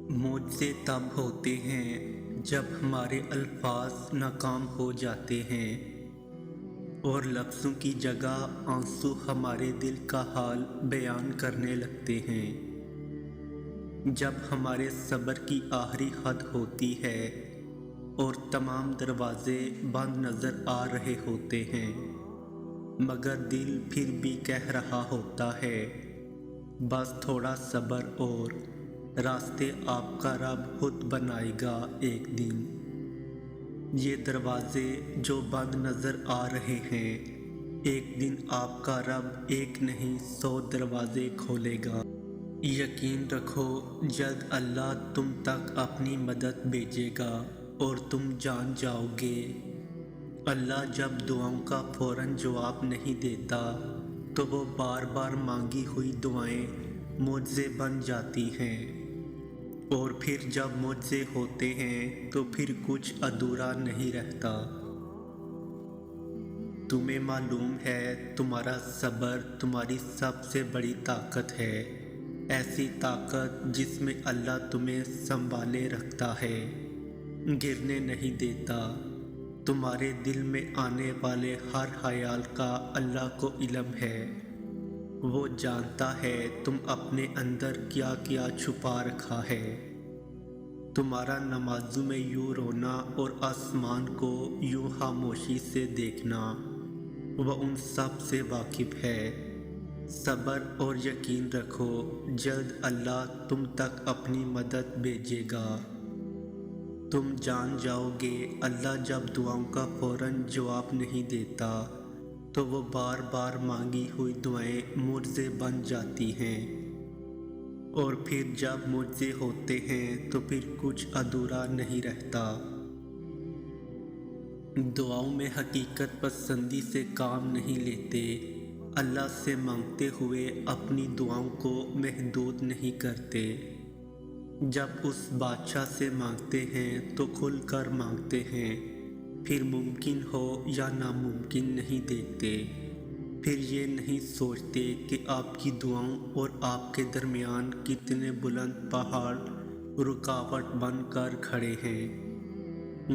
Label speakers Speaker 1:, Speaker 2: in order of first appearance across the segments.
Speaker 1: معجزے تب ہوتے ہیں جب ہمارے الفاظ ناکام ہو جاتے ہیں اور لفظوں کی جگہ آنسو ہمارے دل کا حال بیان کرنے لگتے ہیں۔ جب ہمارے صبر کی آخری حد ہوتی ہے اور تمام دروازے بند نظر آ رہے ہوتے ہیں، مگر دل پھر بھی کہہ رہا ہوتا ہے بس تھوڑا صبر اور راستے آپ کا رب خود بنائے گا ایک دن۔ یہ دروازے جو بند نظر آ رہے ہیں، ایک دن آپ کا رب ایک نہیں 100 دروازے کھولے گا۔ یقین رکھو جلد اللہ تم تک اپنی مدد بھیجے گا اور تم جان جاؤ گے۔ اللہ جب دعاؤں کا فوراً جواب نہیں دیتا تو وہ بار بار مانگی ہوئی دعائیں معجزے بن جاتی ہیں، اور پھر جب معجزے ہوتے ہیں تو پھر کچھ ادھورا نہیں رہتا۔ تمہیں معلوم ہے تمہارا صبر تمہاری سب سے بڑی طاقت ہے، ایسی طاقت جس میں اللہ تمہیں سنبھالے رکھتا ہے، گرنے نہیں دیتا۔ تمہارے دل میں آنے والے ہر خیال کا اللہ کو علم ہے، وہ جانتا ہے تم اپنے اندر کیا کیا چھپا رکھا ہے۔ تمہارا نمازوں میں یوں رونا اور آسمان کو یوں خاموشی سے دیکھنا، وہ ان سب سے واقف ہے۔ صبر اور یقین رکھو جلد اللہ تم تک اپنی مدد بھیجے گا۔ تم جان جاؤ گے اللہ جب دعاؤں کا فوراً جواب نہیں دیتا تو وہ بار بار مانگی ہوئی دعائیں معجزے بن جاتی ہیں، اور پھر جب معجزے ہوتے ہیں تو پھر کچھ ادھورا نہیں رہتا۔ دعاؤں میں حقیقت پسندی سے کام نہیں لیتے، اللہ سے مانگتے ہوئے اپنی دعاؤں کو محدود نہیں کرتے۔ جب اس بادشاہ سے مانگتے ہیں تو کھل کر مانگتے ہیں، پھر ممکن ہو یا ناممکن نہیں دیکھتے، پھر یہ نہیں سوچتے کہ آپ کی دعاؤں اور آپ کے درمیان کتنے بلند پہاڑ رکاوٹ بن کر کھڑے ہیں،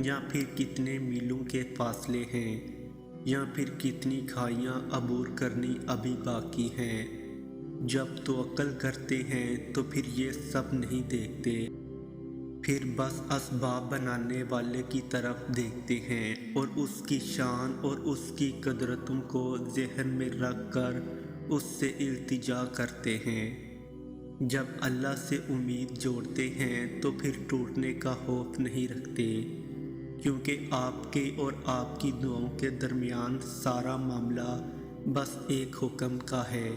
Speaker 1: یا پھر کتنے میلوں کے فاصلے ہیں، یا پھر کتنی کھائیاں عبور کرنی ابھی باقی ہیں۔ جب توکل کرتے ہیں تو پھر یہ سب نہیں دیکھتے، پھر بس اسباب بنانے والے کی طرف دیکھتے ہیں اور اس کی شان اور اس کی قدرتوں کو ذہن میں رکھ کر اس سے التجا کرتے ہیں۔ جب اللہ سے امید جوڑتے ہیں تو پھر ٹوٹنے کا خوف نہیں رکھتے، کیونکہ آپ کے اور آپ کی دعاؤں کے درمیان سارا معاملہ بس ایک حکم کا ہے۔